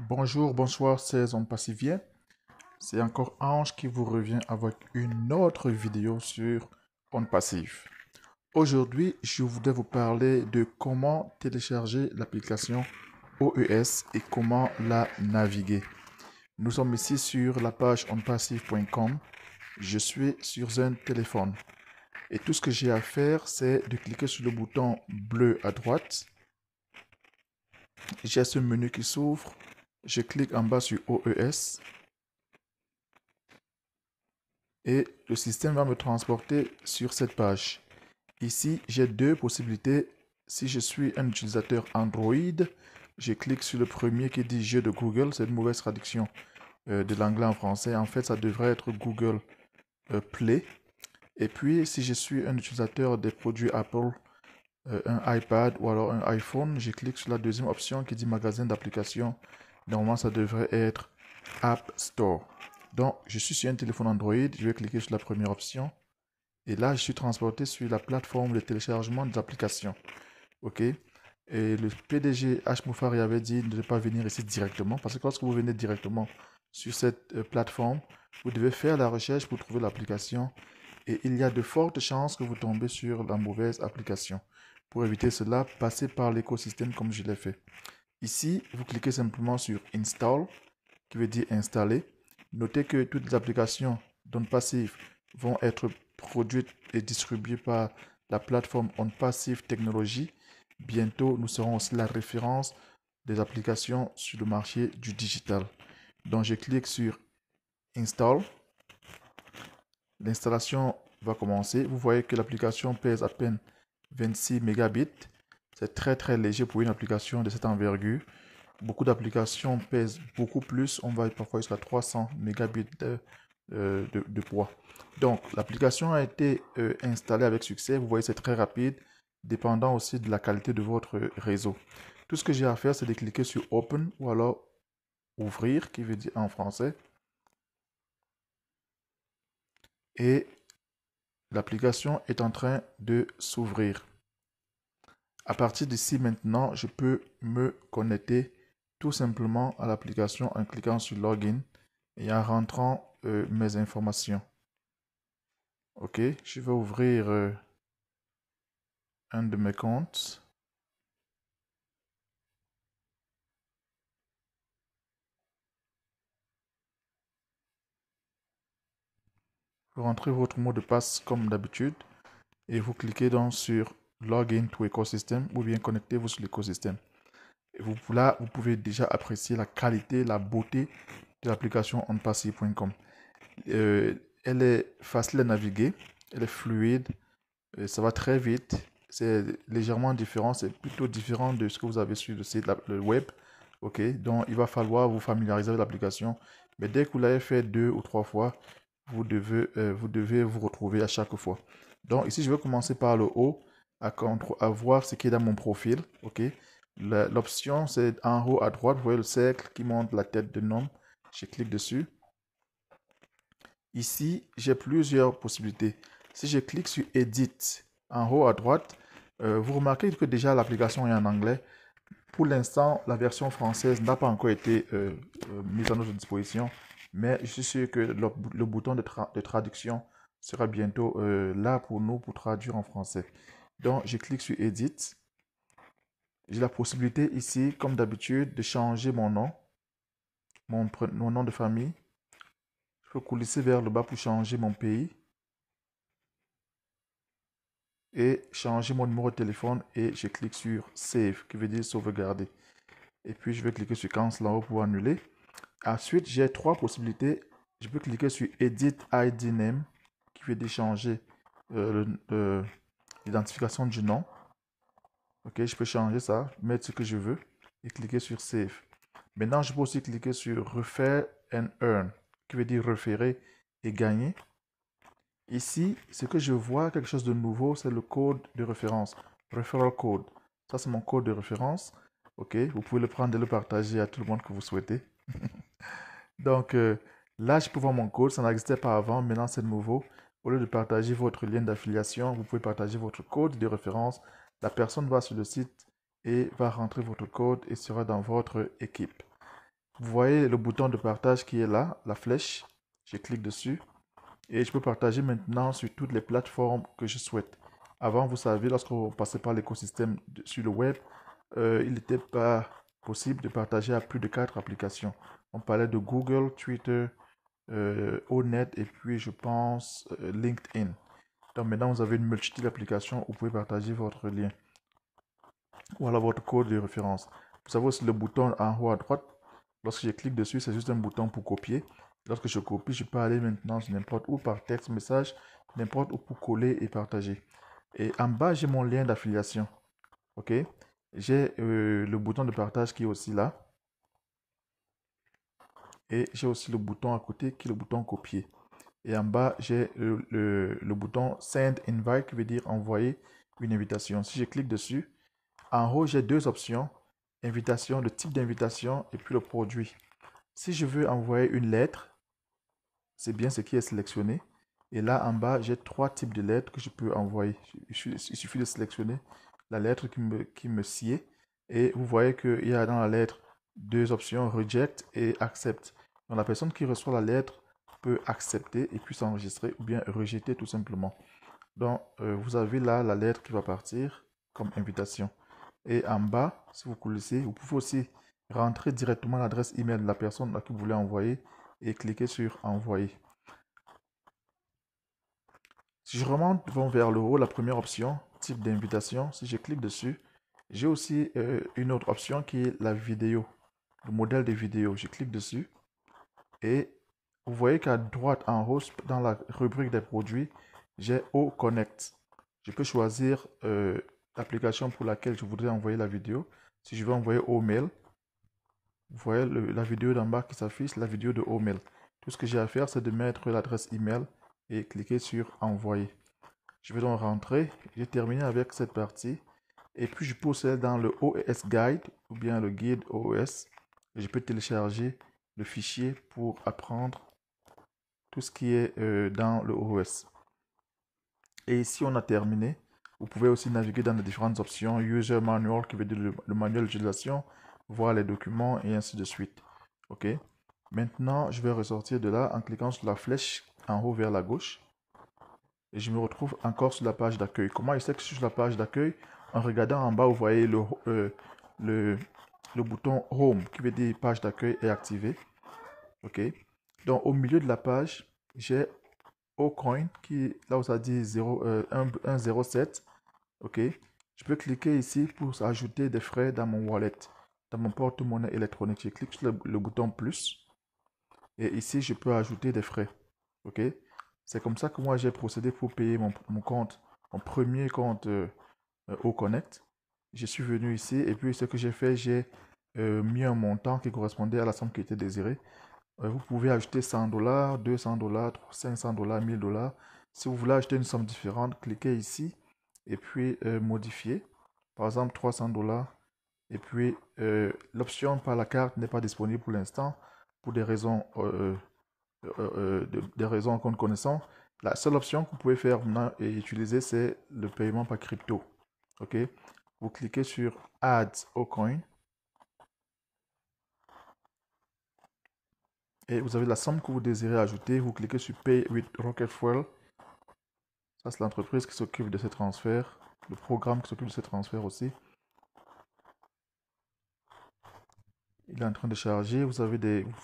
Bonjour, bonsoir, c'est Passivien. C'est encore Ange qui vous revient avec une autre vidéo sur On Passif. Aujourd'hui, je voudrais vous parler de comment télécharger l'application OES et comment la naviguer. Nous sommes ici sur la page onpassive.com. Je suis sur un téléphone. Et tout ce que j'ai à faire, c'est de cliquer sur le bouton bleu à droite. J'ai ce menu qui s'ouvre. Je clique en bas sur OES. Et le système va me transporter sur cette page. Ici, j'ai deux possibilités. Si je suis un utilisateur Android, je clique sur le premier qui dit jeu de Google. C'est une mauvaise traduction de l'anglais en français. En fait, ça devrait être Google Play. Et puis, si je suis un utilisateur des produits Apple, un iPad ou alors un iPhone, je clique sur la deuxième option qui dit magasin d'applications. Normalement, ça devrait être App Store. Donc, je suis sur un téléphone Android, je vais cliquer sur la première option. Et là, je suis transporté sur la plateforme de téléchargement des applications. OK? Et le PDG H. Moufari avait dit de ne pas venir ici directement, parce que lorsque vous venez directement sur cette plateforme, vous devez faire la recherche pour trouver l'application. Et il y a de fortes chances que vous tombez sur la mauvaise application. Pour éviter cela, passez par l'écosystème comme je l'ai fait. Ici, vous cliquez simplement sur Install, qui veut dire installer. Notez que toutes les applications d'OnPassive vont être produites et distribuées par la plateforme OnPassive Technologies. Bientôt, nous serons aussi la référence des applications sur le marché du digital. Donc, je clique sur Install. L'installation va commencer. Vous voyez que l'application pèse à peine 26 mégabits. C'est très léger pour une application de cette envergure. Beaucoup d'applications pèsent beaucoup plus. On va parfois jusqu'à 300 mégabits de poids. Donc, l'application a été installée avec succès. Vous voyez, c'est très rapide, dépendant aussi de la qualité de votre réseau. Tout ce que j'ai à faire, c'est de cliquer sur Open ou alors Ouvrir, qui veut dire en français. Et l'application est en train de s'ouvrir. À partir d'ici maintenant, je peux me connecter tout simplement à l'application en cliquant sur Login et en rentrant mes informations. Ok, je vais ouvrir un de mes comptes. Vous rentrez votre mot de passe comme d'habitude et vous cliquez donc sur Login to Ecosystem ou bien connectez-vous sur l'écosystème. Là, vous pouvez déjà apprécier la qualité, la beauté de l'application onpassive.com. Elle est facile à naviguer, elle est fluide, ça va très vite, c'est légèrement différent, c'est plutôt différent de ce que vous avez sur le site le web. Ok, donc il va falloir vous familiariser avec l'application, mais dès que vous l'avez fait 2 ou 3 fois, vous devez vous retrouver à chaque fois. Donc ici, je vais commencer par le haut, à voir ce qui est dans mon profil. Ok, l'option c'est en haut à droite, vous voyez le cercle qui montre la tête de homme. Je clique dessus. Ici, j'ai plusieurs possibilités. Si je clique sur Edit en haut à droite, vous remarquez que déjà l'application est en anglais. Pour l'instant, la version française n'a pas encore été mise à notre disposition, mais je suis sûr que le bouton de traduction sera bientôt là pour nous pour traduire en français. Donc, je clique sur Edit. J'ai la possibilité ici, comme d'habitude, de changer mon nom, mon nom de famille. Je peux coulisser vers le bas pour changer mon pays et changer mon numéro de téléphone et je clique sur Save qui veut dire sauvegarder. Et puis je vais cliquer sur Cancel en haut pour annuler. Ensuite, j'ai trois possibilités. Je peux cliquer sur Edit ID Name qui veut dire changer l'identification du nom. Ok, je peux changer ça, mettre ce que je veux et cliquer sur Save. Maintenant, je peux aussi cliquer sur Refer and Earn qui veut dire référer et gagner. Ici, ce que je vois, quelque chose de nouveau, c'est le code de référence. Referral code. Ça, c'est mon code de référence. Ok, vous pouvez le prendre et le partager à tout le monde que vous souhaitez. Donc, là, je peux voir mon code. Ça n'existait pas avant. Maintenant, c'est nouveau. Au lieu de partager votre lien d'affiliation, vous pouvez partager votre code de référence. La personne va sur le site et va rentrer votre code et sera dans votre équipe. Vous voyez le bouton de partage qui est là, la flèche. Je clique dessus et je peux partager maintenant sur toutes les plateformes que je souhaite. Avant, vous savez, lorsqu'on passait par l'écosystème sur le web, il n'était pas possible de partager à plus de 4 applications. On parlait de Google, Twitter, Onet et puis je pense LinkedIn. Donc maintenant, vous avez une multitude d'applications où vous pouvez partager votre lien ou alors votre code de référence. Vous avez aussi le bouton en haut à droite. Lorsque je clique dessus, c'est juste un bouton pour copier. Lorsque je copie, je peux aller maintenant sur n'importe où par texte, message, n'importe où pour coller et partager. Et en bas, j'ai mon lien d'affiliation. OK? J'ai le bouton de partage qui est aussi là. Et j'ai aussi le bouton à côté qui est le bouton copier. Et en bas, j'ai le bouton Send Invite qui veut dire envoyer une invitation. Si je clique dessus, en haut, j'ai deux options. Invitation, le type d'invitation et puis le produit. Si je veux envoyer une lettre, c'est bien ce qui est sélectionné. Et là, en bas, j'ai trois types de lettres que je peux envoyer. Il suffit de sélectionner la lettre qui me sied. Et vous voyez qu'il y a dans la lettre deux options, Reject et Accept. Donc, la personne qui reçoit la lettre peut accepter et puis s'enregistrer ou bien rejeter tout simplement. Donc, vous avez là la lettre qui va partir comme invitation. Et en bas, si vous coulissez, vous pouvez aussi rentrer directement l'adresse email de la personne à qui vous voulez envoyer et cliquer sur envoyer. Si je remonte vers le haut, la première option, type d'invitation, si je clique dessus, j'ai aussi une autre option qui est la vidéo, le modèle de vidéo. Je clique dessus et vous voyez qu'à droite en haut, dans la rubrique des produits, j'ai O-Connect. Je peux choisir l'application pour laquelle je voudrais envoyer la vidéo. Si je veux envoyer au mail, vous voyez la vidéo d'en bas qui s'affiche, la vidéo de O-Mail. Tout ce que j'ai à faire, c'est de mettre l'adresse email et cliquer sur envoyer. Je vais donc rentrer. J'ai terminé avec cette partie. Et puis, je peux aller dans le OS Guide ou bien le guide OS. Et je peux télécharger le fichier pour apprendre tout ce qui est dans le OS. Et ici, on a terminé. Vous pouvez aussi naviguer dans les différentes options. User Manual qui veut dire le manuel d'utilisation, voir les documents et ainsi de suite. OK. Maintenant, je vais ressortir de là en cliquant sur la flèche en haut vers la gauche. Et je me retrouve encore sur la page d'accueil. Comment je sais que je suis sur la page d'accueil? En regardant en bas, vous voyez le bouton Home qui veut dire page d'accueil est activé. OK. Donc, au milieu de la page, j'ai Ocoin qui, là où ça dit 107. OK. Je peux cliquer ici pour ajouter des frais dans mon wallet, dans mon porte-monnaie électronique. Je clique sur le bouton plus. Et ici, je peux ajouter des frais. OK. C'est comme ça que moi, j'ai procédé pour payer mon compte, mon premier compte au Connect. Je suis venu ici et puis ce que j'ai fait, j'ai mis un montant qui correspondait à la somme qui était désirée. Vous pouvez ajouter 100 $, 200 $, 500 $, 1000 $. Si vous voulez ajouter une somme différente, cliquez ici et puis modifier. Par exemple, 300 $. Et puis, l'option par la carte n'est pas disponible pour l'instant pour des raisons des raisons qu'on connaissons. La seule option que vous pouvez faire maintenant et utiliser, c'est le paiement par crypto. OK? Vous cliquez sur Add au coin et vous avez la somme que vous désirez ajouter. Vous cliquez sur Pay with Rocket Fuel. Ça, c'est l'entreprise qui s'occupe de ces transferts, le programme qui s'occupe de ces transferts aussi. Il est en train de charger. Vous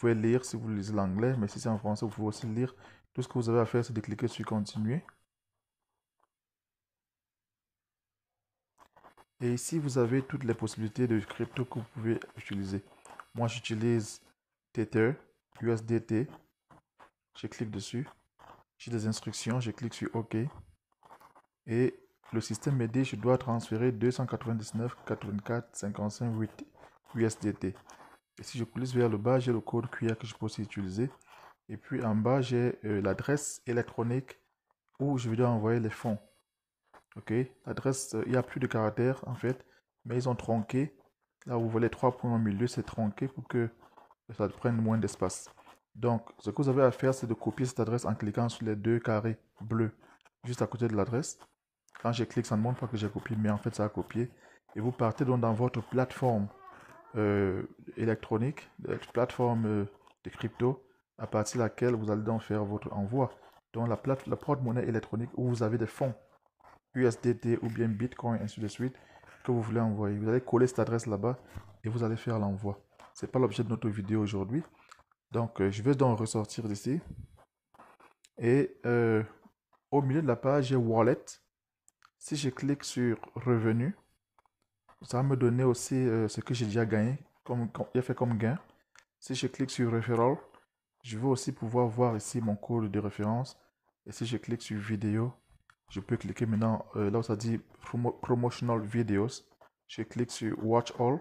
pouvez lire si vous lisez l'anglais, mais si c'est en français, vous pouvez aussi lire. Tout ce que vous avez à faire, c'est de cliquer sur Continuer. Et ici, vous avez toutes les possibilités de crypto que vous pouvez utiliser. Moi, j'utilise Tether, USDT. Je clique dessus. J'ai des instructions, je clique sur OK. Et le système me dit que je dois transférer 299,84,55,8 USDT. Et si je coulisse vers le bas, j'ai le code QR que je peux aussi utiliser. Et puis en bas, j'ai l'adresse électronique où je vais envoyer les fonds. OK, l'adresse, il n'y a plus de caractères en fait, mais ils ont tronqué. Là où vous voyez les trois points au milieu, c'est tronqué pour que ça prenne moins d'espace. Donc, ce que vous avez à faire, c'est de copier cette adresse en cliquant sur les deux carrés bleus juste à côté de l'adresse. Quand je clique, ça ne montre pas que j'ai copié, mais en fait, ça a copié. Et vous partez donc dans votre plateforme électronique, de plateforme de crypto, à partir de laquelle vous allez donc faire votre envoi. Donc la porte-monnaie électronique où vous avez des fonds USDT ou bien Bitcoin, ainsi de suite, que vous voulez envoyer. Vous allez coller cette adresse là-bas et vous allez faire l'envoi. Ce n'est pas l'objet de notre vidéo aujourd'hui. Donc, je vais donc ressortir d'ici. Et au milieu de la page, j'ai Wallet. Si je clique sur Revenus, ça va me donner aussi ce que j'ai déjà gagné, j'ai fait comme gain. Si je clique sur Referral, je vais aussi pouvoir voir ici mon code de référence. Et si je clique sur Vidéo, je peux cliquer maintenant là où ça dit Promotional Videos. Je clique sur Watch All.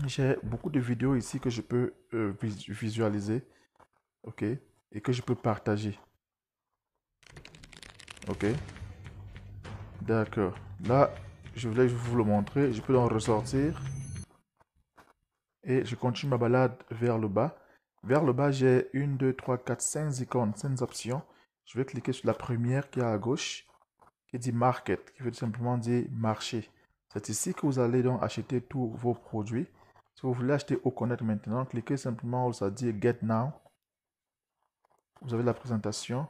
J'ai beaucoup de vidéos ici que je peux visualiser, ok, et que je peux partager, ok. D'accord. Là, je voulais vous le montrer. Je peux donc ressortir et je continue ma balade vers le bas. Vers le bas, j'ai 1, 2, 3, 4, 5 icônes, 5 options. Je vais cliquer sur la première qui est à gauche, qui dit Market, qui veut tout simplement dire marché. C'est ici que vous allez donc acheter tous vos produits. Si vous voulez acheter au connaître maintenant, cliquez simplement où ça dit Get Now. Vous avez la présentation.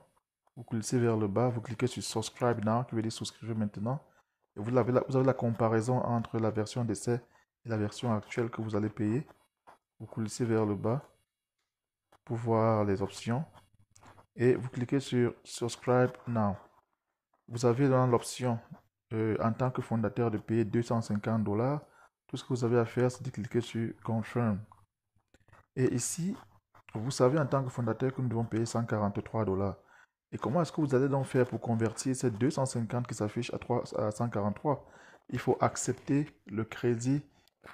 Vous cliquez vers le bas, vous cliquez sur Subscribe Now, qui veut dire souscrire maintenant. Et vous avez la comparaison entre la version d'essai et la version actuelle que vous allez payer. Vous cliquez vers le bas pour voir les options. Et vous cliquez sur Subscribe Now. Vous avez dans l'option en tant que fondateur de payer 250 $. Tout ce que vous avez à faire, c'est de cliquer sur Confirm. Et ici, vous savez en tant que fondateur que nous devons payer 143 $. Et comment est-ce que vous allez donc faire pour convertir ces 250 qui s'affichent à 143? Il faut accepter le crédit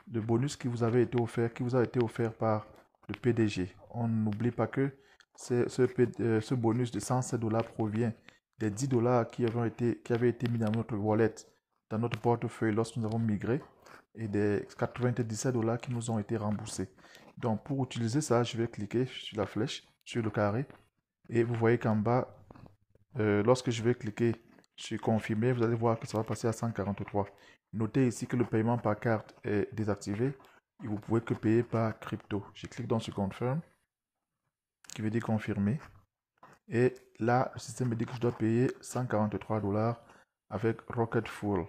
de bonus qui vous avait été offert, qui vous a été offert par le PDG. On n'oublie pas que ce bonus de 107 $ provient des 10 $ qui avaient été mis dans notre wallet, dans notre portefeuille lorsque nous avons migré, et des 97 $ qui nous ont été remboursés. Donc pour utiliser ça, je vais cliquer sur la flèche, sur le carré, et vous voyez qu'en bas, lorsque je vais cliquer sur confirmer, vous allez voir que ça va passer à 143. Notez ici que le paiement par carte est désactivé et vous pouvez que payer par crypto. Je clique donc sur confirm, qui veut dire confirmer. Et là, le système me dit que je dois payer 143 $ avec Rocket Full.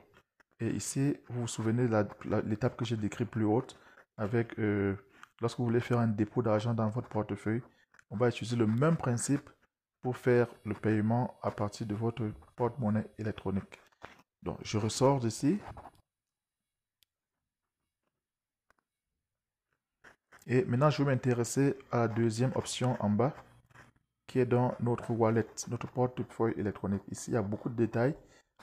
Et ici, vous vous souvenez de l'étape que j'ai décrite plus haute avec lorsque vous voulez faire un dépôt d'argent dans votre portefeuille, on va utiliser le même principe pour faire le paiement à partir de votre porte-monnaie électronique. Donc, je ressors d'ici. Et maintenant, je vais m'intéresser à la deuxième option en bas, qui est dans notre wallet, notre portefeuille électronique. Ici, il y a beaucoup de détails.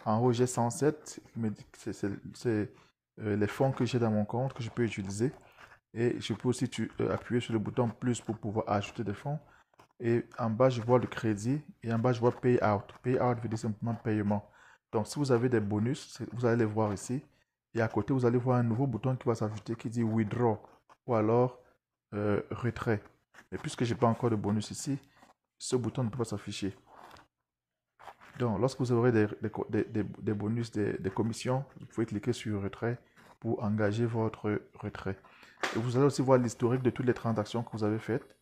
En haut, j'ai 107, qui me dit que c'est les fonds que j'ai dans mon compte que je peux utiliser. Et je peux aussi appuyer sur le bouton plus pour pouvoir ajouter des fonds. Et en bas, je vois le crédit. Et en bas, je vois Payout. Payout veut dire simplement paiement. Donc, si vous avez des bonus, vous allez les voir ici. Et à côté, vous allez voir un nouveau bouton qui va s'ajouter qui dit Withdraw ou alors retrait. Mais puisque je n'ai pas encore de bonus ici, ce bouton ne peut pas s'afficher. Donc, lorsque vous aurez des bonus, des commissions, vous pouvez cliquer sur retrait pour engager votre retrait. Et vous allez aussi voir l'historique de toutes les transactions que vous avez faites.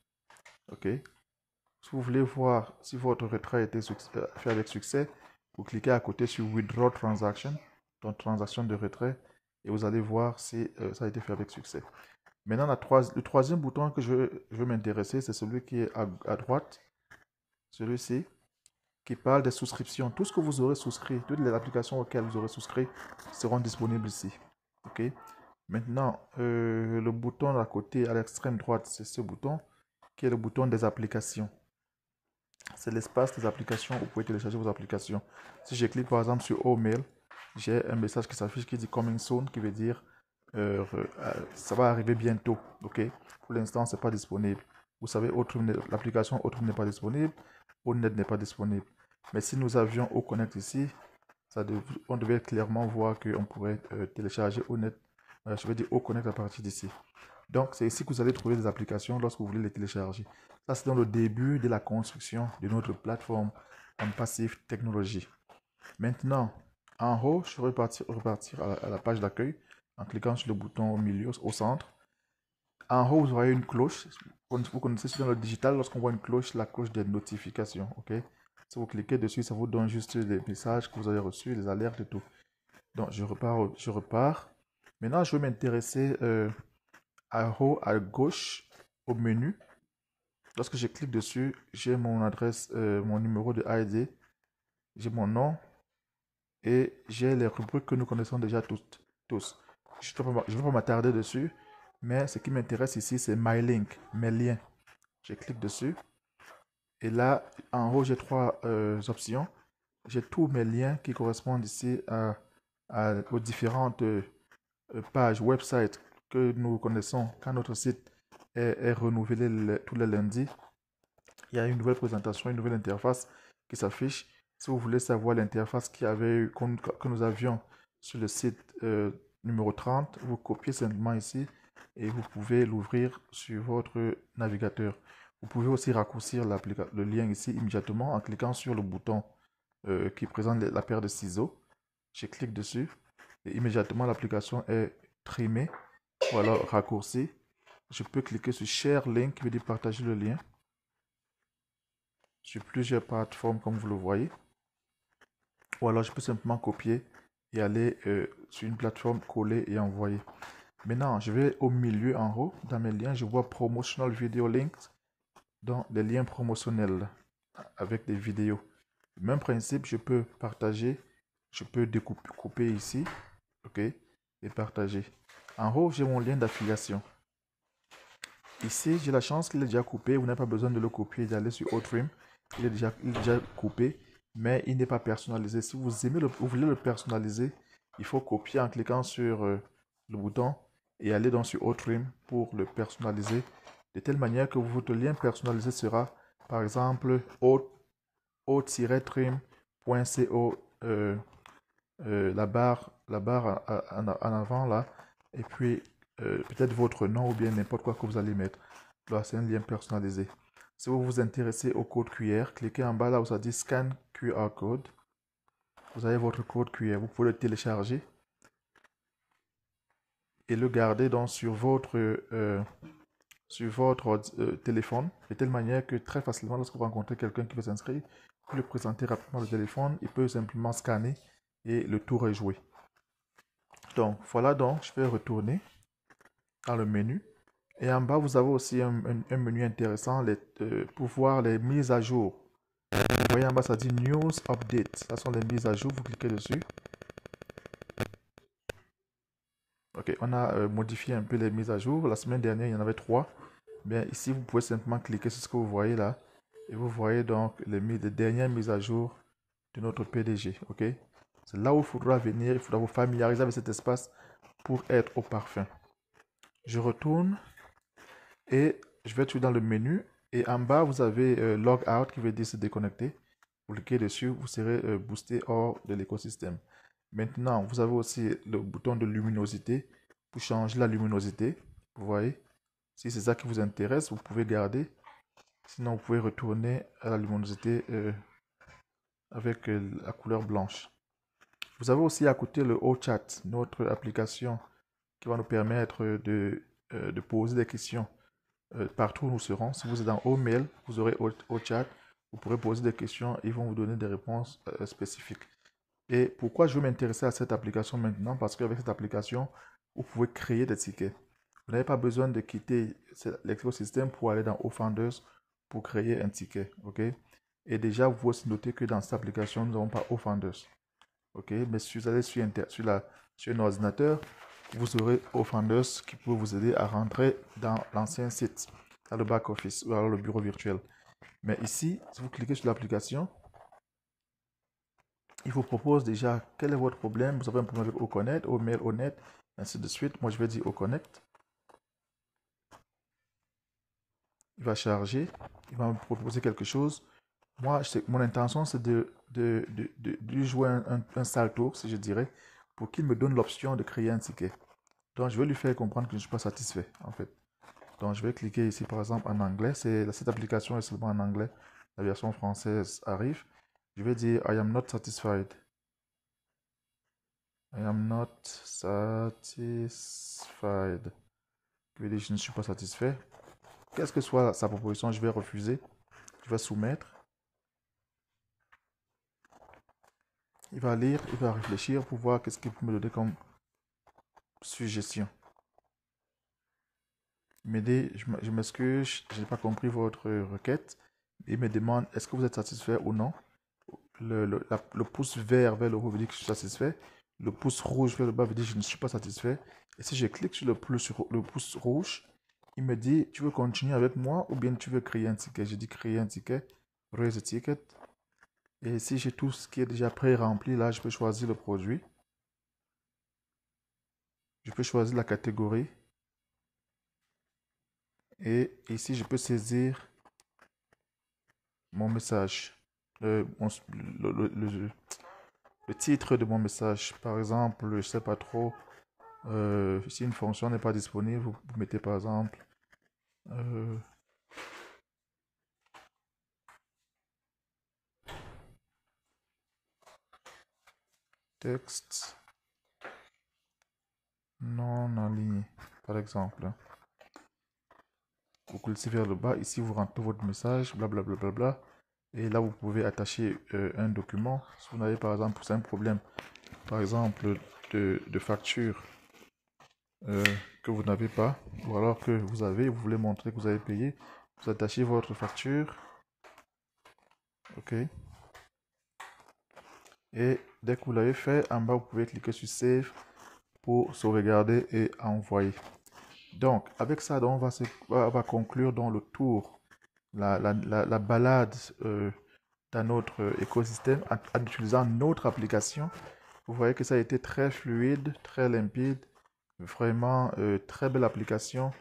OK. Si vous voulez voir si votre retrait a été fait avec succès, vous cliquez à côté sur Withdraw Transaction, donc transaction de retrait, et vous allez voir si ça a été fait avec succès. Maintenant, le troisième bouton que je veux m'intéresser, c'est celui qui est à droite, celui-ci, qui parle des souscriptions. Tout ce que vous aurez souscrit, toutes les applications auxquelles vous aurez souscrit seront disponibles ici. OK. Maintenant, le bouton à côté, à l'extrême droite, c'est ce bouton qui est le bouton des applications. C'est l'espace des applications où vous pouvez télécharger vos applications. Si je clique par exemple sur All-Mail, j'ai un message qui s'affiche qui dit Coming Soon, qui veut dire ça va arriver bientôt. Ok. Pour l'instant, c'est pas disponible. Vous savez, l'application Autre n'est pas disponible, ONet n'est pas disponible. Mais si nous avions OConnect ici, on devait clairement voir qu'on pourrait télécharger ONet, je vais dire OConnect à partir d'ici. Donc, c'est ici que vous allez trouver des applications lorsque vous voulez les télécharger. Ça, c'est dans le début de la construction de notre plateforme en Passive Technologies. Maintenant, en haut, je vais repartir à la page d'accueil. en cliquant sur le bouton au milieu, au centre. En haut, vous aurez une cloche. Vous connaissez dans le digital, lorsqu'on voit une cloche, la cloche des notifications. Ok? Si vous cliquez dessus, ça vous donne juste les messages que vous avez reçus, les alertes et tout. Donc, je repars. Je repars. Maintenant, je vais m'intéresser en haut à gauche au menu. Lorsque je clique dessus, j'ai mon adresse, mon numéro de ID, j'ai mon nom et j'ai les rubriques que nous connaissons déjà tous. Je ne vais pas m'attarder dessus, mais ce qui m'intéresse ici, c'est My Link, mes liens. Je clique dessus et là, en haut, j'ai trois options. J'ai tous mes liens qui correspondent ici aux différentes pages, websites que nous connaissons quand notre site est renouvelé tous les lundis. Il y a une nouvelle présentation, une nouvelle interface qui s'affiche. Si vous voulez savoir l'interface que nous avions sur le site numéro 30, vous copiez simplement ici et vous pouvez l'ouvrir sur votre navigateur. Vous pouvez aussi raccourcir le lien ici immédiatement en cliquant sur le bouton qui présente la paire de ciseaux. Je clique dessus et immédiatement l'application est trimée ou alors raccourcie. Je peux cliquer sur Share Link qui veut dire partager le lien sur plusieurs plateformes comme vous le voyez. Ou alors je peux simplement copier et aller sur une plateforme, coller et envoyer. Maintenant, je vais au milieu en haut, dans mes liens, je vois Promotional Video Links, dans les liens promotionnels avec des vidéos. Même principe, je peux partager, je peux découper, couper ici, ok, et partager. En haut, j'ai mon lien d'affiliation. Ici, j'ai la chance qu'il est déjà coupé, vous n'avez pas besoin de le copier et d'aller sur Outrim. Il est déjà coupé, mais il n'est pas personnalisé. Si vous voulez le personnaliser, il faut copier en cliquant sur le bouton et aller dans sur Outrim pour le personnaliser de telle manière que votre lien personnalisé sera, par exemple, o-trim.co, la barre en avant là, et puis peut-être votre nom ou bien n'importe quoi que vous allez mettre. Là, c'est un lien personnalisé. Si vous vous intéressez au code QR, cliquez en bas là où ça dit Scan QR Code. Vous avez votre code QR. Vous pouvez le télécharger et le garder donc sur votre téléphone de telle manière que très facilement, lorsque vous rencontrez quelqu'un qui veut s'inscrire, vous le présentez rapidement le téléphone, il peut simplement scanner et le tour est joué. Donc voilà, donc je vais retourner dans le menu. Et en bas, vous avez aussi un menu intéressant pour voir les mises à jour. Vous voyez en bas, ça dit News Update. Ce sont les mises à jour. Vous cliquez dessus. Ok, on a modifié un peu les mises à jour. La semaine dernière, il y en avait 3. Bien, ici, vous pouvez simplement cliquer sur ce que vous voyez là. Et vous voyez donc les dernières mises à jour de notre PDG. Ok, c'est là où il faudra venir. Il faudra vous familiariser avec cet espace pour être au parfum. Je retourne. Et je vais tout dans le menu. Et en bas, vous avez Log Out qui veut dire se déconnecter. Vous cliquez dessus, vous serez boosté hors de l'écosystème. Maintenant, vous avez aussi le bouton de luminosité pour changer la luminosité. Vous voyez, si c'est ça qui vous intéresse, vous pouvez garder. Sinon, vous pouvez retourner à la luminosité avec la couleur blanche. Vous avez aussi à côté le OChat, notre application qui va nous permettre de poser des questions partout où nous serons. Si vous êtes dans Mail, vous aurez au chat, vous pourrez poser des questions, ils vont vous donner des réponses spécifiques. Et pourquoi je veux m'intéresser à cette application maintenant? Parce qu'avec cette application, vous pouvez créer des tickets. Vous n'avez pas besoin de quitter l'écosystème pour aller dans Offenders pour créer un ticket. Ok? Et déjà, vous pouvez aussi noter que dans cette application, nous n'avons pas Offenders. Ok? Mais si vous allez sur un ordinateur, vous aurez Offenders qui peut vous aider à rentrer dans l'ancien site, dans le back-office ou alors le bureau virtuel. Mais ici, si vous cliquez sur l'application, il vous propose déjà quel est votre problème. Vous avez un problème avec OConnect, Mail, Onet, ainsi de suite. Moi, je vais dire OConnect. Il va charger, il va me proposer quelque chose. Moi, mon intention, c'est de jouer un sale tour, si je dirais, pour qu'il me donne l'option de créer un ticket. Donc, je vais lui faire comprendre que je ne suis pas satisfait, en fait. Donc, je vais cliquer ici, par exemple, en anglais. Cette application est seulement en anglais. La version française arrive. Je vais dire I am not satisfied. I am not satisfied. Je vais dire je ne suis pas satisfait. Qu'est-ce que soit sa proposition, je vais refuser. Je vais soumettre. Il va lire, il va réfléchir pour voir qu'est-ce qu'il peut me donner comme suggestion. Il me dit, je m'excuse, je n'ai pas compris votre requête. Il me demande, est-ce que vous êtes satisfait ou non? Le pouce vert vers le haut veut dire que je suis satisfait. Le pouce rouge vers le bas veut dire que je ne suis pas satisfait. Et si je clique sur le pouce rouge, il me dit, tu veux continuer avec moi ou bien tu veux créer un ticket? Je dis créer un ticket, raise a ticket. Et si j'ai tout ce qui est déjà pré-rempli, là, je peux choisir le produit. Je peux choisir la catégorie. Et ici, je peux saisir mon message. Le titre de mon message. Par exemple, je ne sais pas trop. Si une fonction n'est pas disponible, vous mettez par exemple texte non aligné, par exemple. Vous cliquez vers le bas, ici vous rentrez votre message, blablabla. Bla, bla, bla, et là vous pouvez attacher un document. Si vous n'avez par exemple un problème, par exemple de facture que vous n'avez pas, ou alors que vous avez, vous voulez montrer que vous avez payé, vous attachez votre facture. Ok. Et dès que vous l'avez fait, en bas, vous pouvez cliquer sur Save pour sauvegarder et envoyer. Donc, avec ça, donc, on va conclure dans le tour, la balade dans notre écosystème en utilisant notre application. Vous voyez que ça a été très fluide, très limpide, vraiment très belle application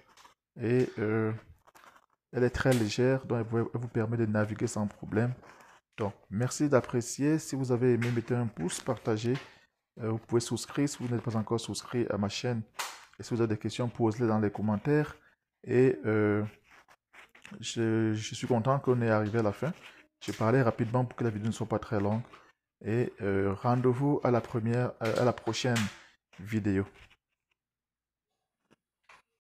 et elle est très légère, donc elle vous permet de naviguer sans problème. Donc, merci d'apprécier. Si vous avez aimé, mettez un pouce, partagez. Vous pouvez souscrire si vous n'êtes pas encore souscrit à ma chaîne. Et si vous avez des questions, posez-les dans les commentaires. Et je suis content qu'on ait arrivé à la fin. Je parlais rapidement pour que la vidéo ne soit pas très longue. Et rendez-vous à la prochaine vidéo.